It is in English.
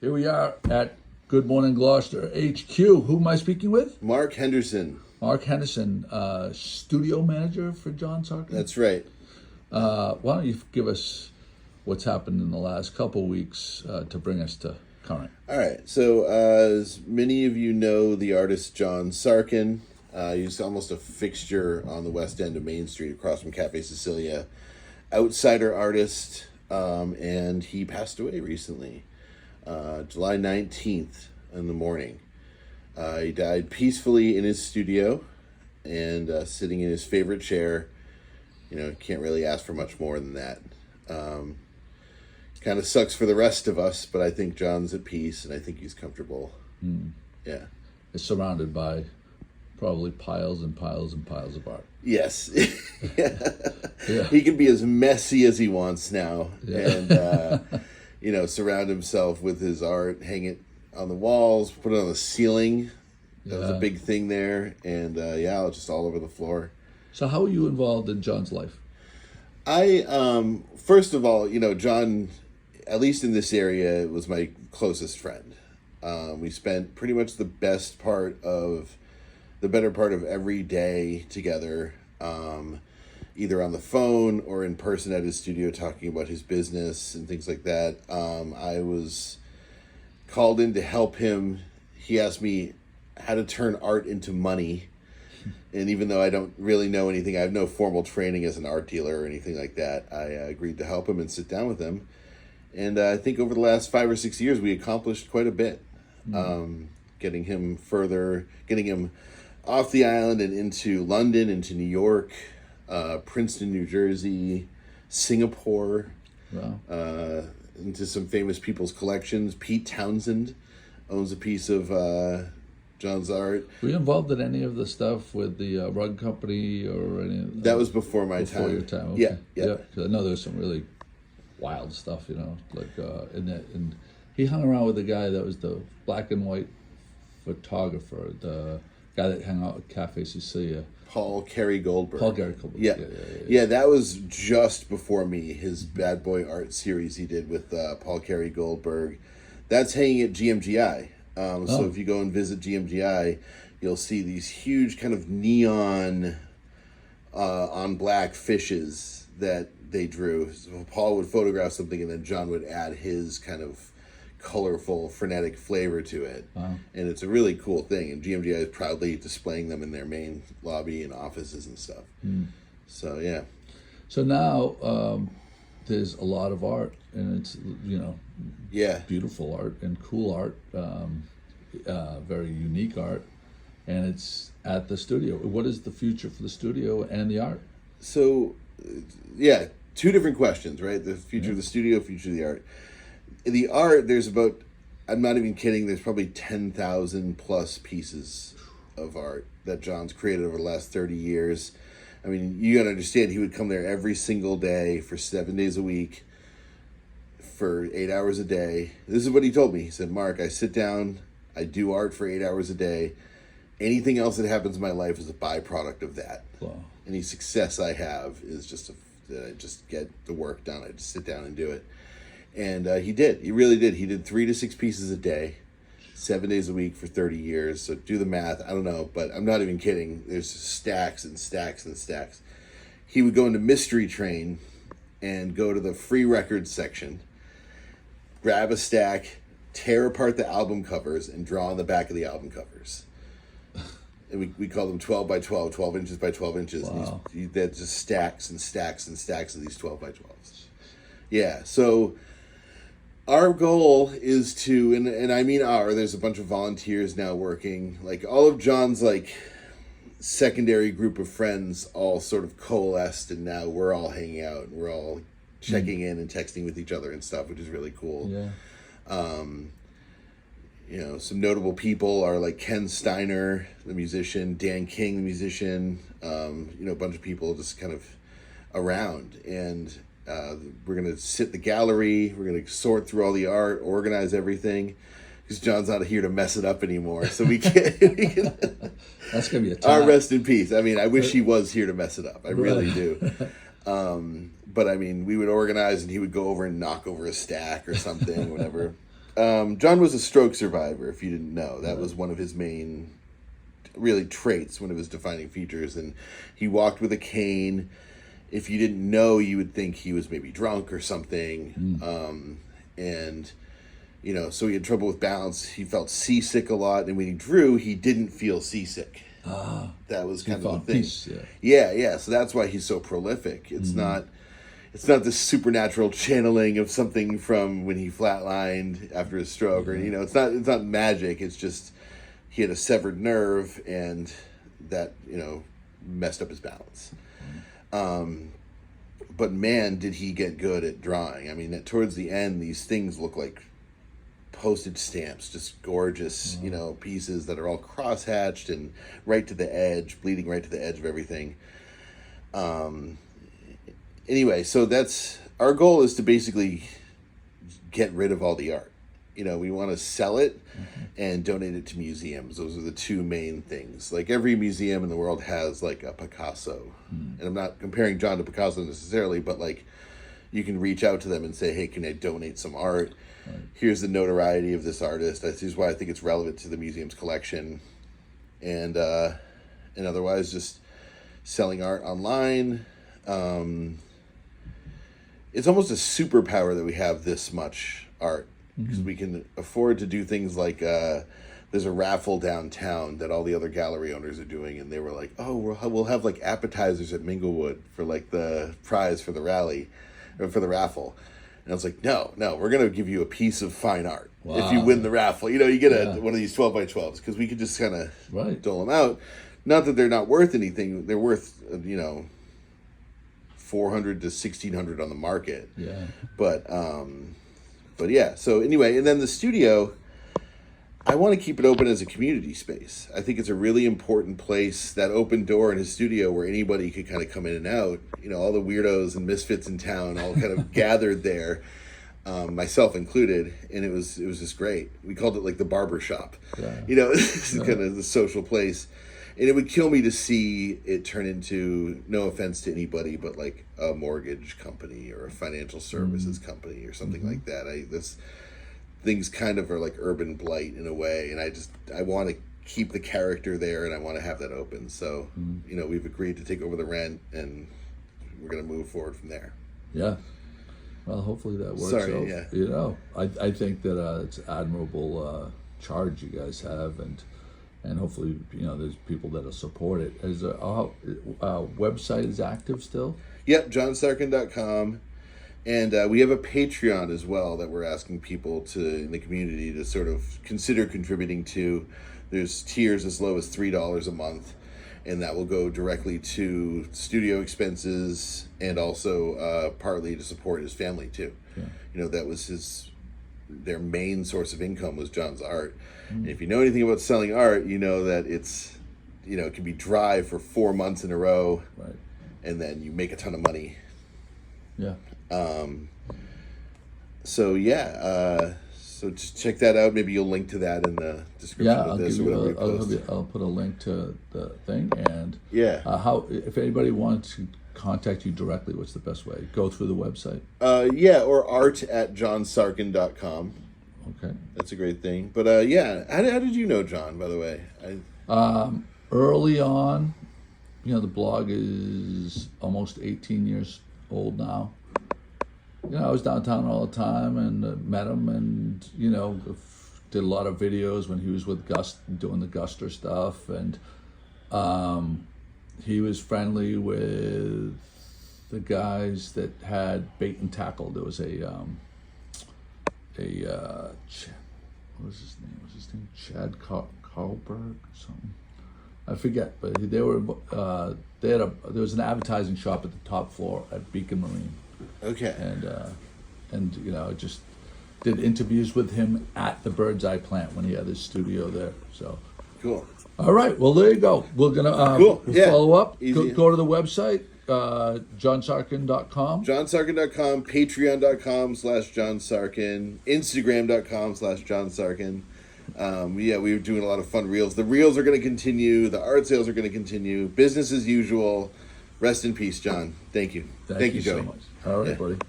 Here we are at Good Morning Gloucester HQ. Who am I speaking with? Mark Henderson. Mark Henderson, studio manager for John Sarkin. That's right. Why don't you give us what's happened in the last couple weeks to bring us to current? All right. So, as many of you know, the artist John Sarkin, he's almost a fixture on the west end of Main Street across from Cafe Sicilia. Outsider artist, and he passed away recently, July 19th in the morning. He died peacefully in his studio and sitting in his favorite chair. You know, can't really ask for much more than that. Kind of sucks for the rest of us, but I think John's at peace and I think he's comfortable. Yeah. It's surrounded by probably piles and piles and piles of art. Yes. Yeah. He can be as messy as he wants now. Yeah. And, surround himself with his art, hang it on the walls, put it on the ceiling. That was a big thing there. And, just all over the floor. So how were you involved in John's life? First of all, John, at least in this area, was my closest friend. We spent pretty much the better part of every day together, either on the phone or in person at his studio talking about his business and things like that. I was called in to help him. He asked me how to turn art into money. And even though I don't really know anything, I have no formal training as an art dealer or anything like that, I agreed to help him and sit down with him. And I think over the last 5 or 6 years, we accomplished quite a bit. Getting him off the island and into London, into New York, Princeton, New Jersey, Singapore, into some famous people's collections. Pete Townsend owns a piece of John's art. Were you involved in any of the stuff with the rug company or any of that? Was before my time. Before your time, okay. Yeah. I know there's some really wild stuff, and he hung around with the guy that was the black and white photographer, the guy that hung out at Cafe Sicilia. Paul Gary Goldberg. Yeah. Yeah, that was just before me. His Bad Boy Art series he did with Paul Gary Goldberg. That's hanging at GMGI. So if you go and visit GMGI, you'll see these huge kind of neon on black fishes that they drew. So Paul would photograph something and then John would add his kind of colorful, frenetic flavor to it. And it's a really cool thing. And GMGI is proudly displaying them in their main lobby and offices and stuff. So, yeah. So now there's a lot of art, and it's, beautiful art and cool art, very unique art, and it's at the studio. What is the future for the studio and the art? So, two different questions, right? The future of the studio, future of the art. The art, there's about, I'm not even kidding, there's probably 10,000 plus pieces of art that John's created over the last 30 years. I mean, you gotta understand, he would come there every single day for 7 days a week for 8 hours a day. This is what he told me. He said, Mark, I sit down, I do art for 8 hours a day. Anything else that happens in my life is a byproduct of that. Wow. Any success I have is just that I just get the work done. I just sit down and do it. And he did. He really did. He did 3 to 6 pieces a day, 7 days a week for 30 years. So do the math. I don't know, but I'm not even kidding. There's stacks and stacks and stacks. He would go into Mystery Train and go to the free records section, grab a stack, tear apart the album covers, and draw on the back of the album covers. And we call them 12 by 12, 12 inches by 12 inches. Wow. And they're just stacks and stacks and stacks of these 12 by 12s. Yeah, so our goal is to, and I mean there's a bunch of volunteers now working, like all of John's secondary group of friends all sort of coalesced, and now we're all hanging out and we're all checking in and texting with each other and stuff, which is really cool. Yeah. Some notable people are like Ken Steiner, the musician, Dan King, the musician, a bunch of people just kind of around. And we're going to sit in the gallery. We're going to sort through all the art, organize everything, because John's not here to mess it up anymore. So we can't. That's going to be a time. Rest in peace. I mean, I wish he was here to mess it up. I really do. But I mean, we would organize and he would go over and knock over a stack or something, whatever. John was a stroke survivor, if you didn't know. That was one of his main, really, traits, one of his defining features. And he walked with a cane. If you didn't know, you would think he was maybe drunk or something. And, you know, so he had trouble with balance. He felt seasick a lot. And when he drew, he didn't feel seasick. That was kind of the thing. Peace, yeah. So that's why he's so prolific. It's not this supernatural channeling of something from when he flatlined after his stroke, or, you know, it's not magic. It's just he had a severed nerve, and that, you know, messed up his balance. But man, did he get good at drawing. I mean, towards the end, these things look like postage stamps, just gorgeous, you know, pieces that are all cross-hatched and right to the edge, bleeding right to the edge of everything. Anyway, so that's our goal, is to basically get rid of all the art. You know, we want to sell it and donate it to museums. Those are the two main things. Like, every museum in the world has like a Picasso. And I'm not comparing John to Picasso necessarily, but like, you can reach out to them and say, hey, can I donate some art? Right. Here's the notoriety of this artist. This is why I think it's relevant to the museum's collection. And otherwise, just selling art online. It's almost a superpower that we have this much art, because we can afford to do things like there's a raffle downtown that all the other gallery owners are doing, and they were like, oh, we'll have like appetizers at Minglewood for like the prize for the rally or for the raffle. And I was like, no, we're going to give you a piece of fine art if you win the raffle. You know, you get one of these 12 by 12s, because we could just kind of dole them out. Not that they're not worth anything. They're worth, you know, $400 to $1,600 on the market. Yeah. But yeah. So anyway, and then the studio, I want to keep it open as a community space. I think it's a really important place, that open door in his studio where anybody could kind of come in and out. You know, all the weirdos and misfits in town all kind of gathered there, myself included, and it was just great. We called it like the barber shop. Yeah. You know, this is kind of the social place. And it would kill me to see it turn into, no offense to anybody, but like a mortgage company or a financial services company or something like that. This things kind of are like urban blight in a way, and I want to keep the character there, and I want to have that open. So, you know, we've agreed to take over the rent, and we're going to move forward from there. Yeah. Well, hopefully that works out. You know, I think that it's admirable charge you guys have, and hopefully, you know, there's people that'll support it. Is our website is active still? Yep, johnsarkin.com. And we have a Patreon as well that we're asking people in the community to sort of consider contributing to. There's tiers as low as $3 a month, and that will go directly to studio expenses, and also partly to support his family too. Yeah. You know, that was their main source of income was John's art. And if you know anything about selling art, you know that it's, you know, it can be dry for 4 months in a row, and then you make a ton of money. Yeah. So just check that out. Maybe you'll link to that in the description of this, or whatever we post. I'll put a link to the thing, and how, if anybody wants to contact you directly, what's the best way? Go through the website. Or art@johnsarkin.com. Okay, that's a great thing. But how did you know John, by the way? Early on, you know, the blog is almost 18 years old now. You know, I was downtown all the time, and met him, and, you know, did a lot of videos when he was with Gus, doing the Guster stuff, and he was friendly with the guys that had Bait and Tackle. There was what was his name? Was his name Chad Carlberg or something? I forget, but they were there was an advertising shop at the top floor at Beacon Marine. Okay. And you know, just did interviews with him at the Bird's Eye plant when he had his studio there. So cool. All right. Well, there you go. We're gonna follow up. Go to the website, johnsarkin.com. johnsarkin.com, patreon.com/johnsarkin, instagram.com/johnsarkin. We were doing a lot of fun reels. The reels are going to continue. The art sales are going to continue. Business as usual. Rest in peace, John. Thank you. Thank you, Joey. So much. All right, buddy.